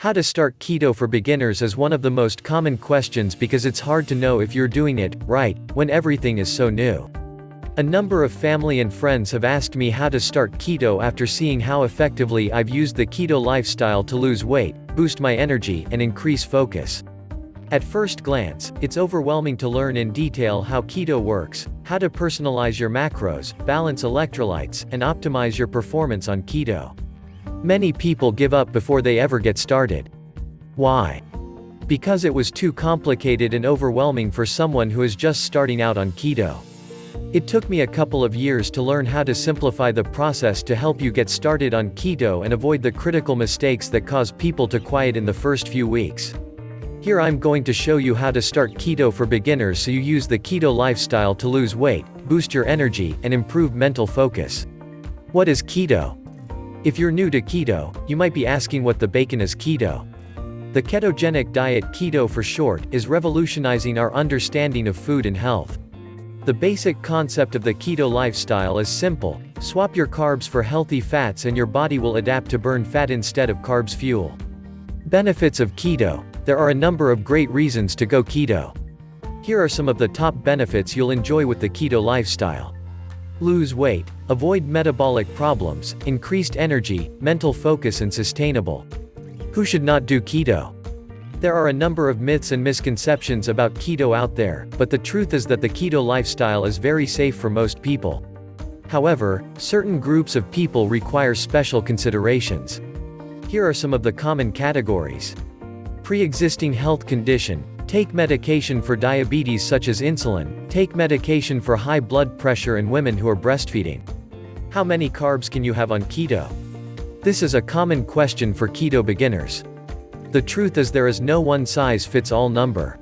How to start keto for beginners is one of the most common questions because it's hard to know if you're doing it right when everything is so new. A number of family and friends have asked me how to start keto after seeing how effectively I've used the keto lifestyle to lose weight, boost my energy, and increase focus. At first glance, it's overwhelming to learn in detail how keto works, how to personalize your macros, balance electrolytes, and optimize your performance on keto. Many people give up before they ever get started. Why? Because it was too complicated and overwhelming for someone who is just starting out on keto. It took me a couple of years to learn how to simplify the process to help you get started on keto and avoid the critical mistakes that cause people to quiet in the first few weeks. Here I'm going to show you how to start keto for beginners so you use the keto lifestyle to lose weight, boost your energy, and improve mental focus. What is keto? If you're new to keto, you might be asking what the bacon is. Keto. The ketogenic diet, keto for short, is revolutionizing our understanding of food and health. The basic concept of the keto lifestyle is simple: swap your carbs for healthy fats and your body will adapt to burn fat instead of carbs fuel. Benefits of keto. There are a number of great reasons to go keto. Here are some of the top benefits you'll enjoy with the keto lifestyle. Lose weight, avoid metabolic problems, increased energy, mental focus, and sustainable. Who should not do keto? There are a number of myths and misconceptions about keto out there, but the truth is that the keto lifestyle is very safe for most people. However, certain groups of people require special considerations. Here are some of the common categories. Pre-existing health condition. Take medication for diabetes such as insulin, take medication for high blood pressure, and women who are breastfeeding. How many carbs can you have on keto? This is a common question for keto beginners. The truth is there is no one-size-fits-all number.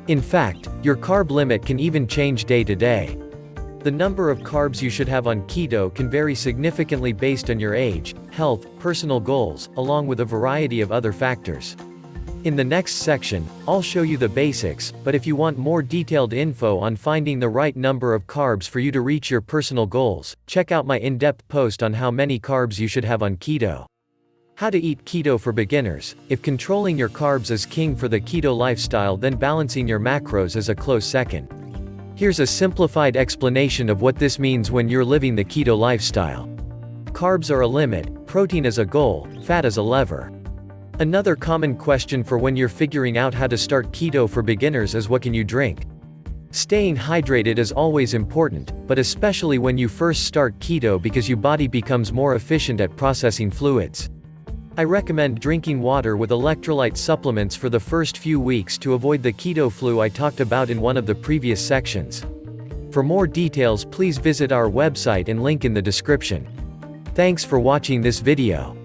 In fact, your carb limit can even change day to day. The number of carbs you should have on keto can vary significantly based on your age, health, personal goals, along with a variety of other factors. In the next section, I'll show you the basics, but if you want more detailed info on finding the right number of carbs for you to reach your personal goals, check out my in-depth post on how many carbs you should have on keto. How to eat keto for beginners. If controlling your carbs is king for the keto lifestyle, then balancing your macros is a close second. Here's a simplified explanation of what this means when you're living the keto lifestyle. Carbs are a limit, protein is a goal, fat is a lever. Another common question for when you're figuring out how to start keto for beginners is what can you drink? Staying hydrated is always important, but especially when you first start keto because your body becomes more efficient at processing fluids. I recommend drinking water with electrolyte supplements for the first few weeks to avoid the keto flu I talked about in one of the previous sections. For more details, please visit our website and link in the description. Thanks for watching this video.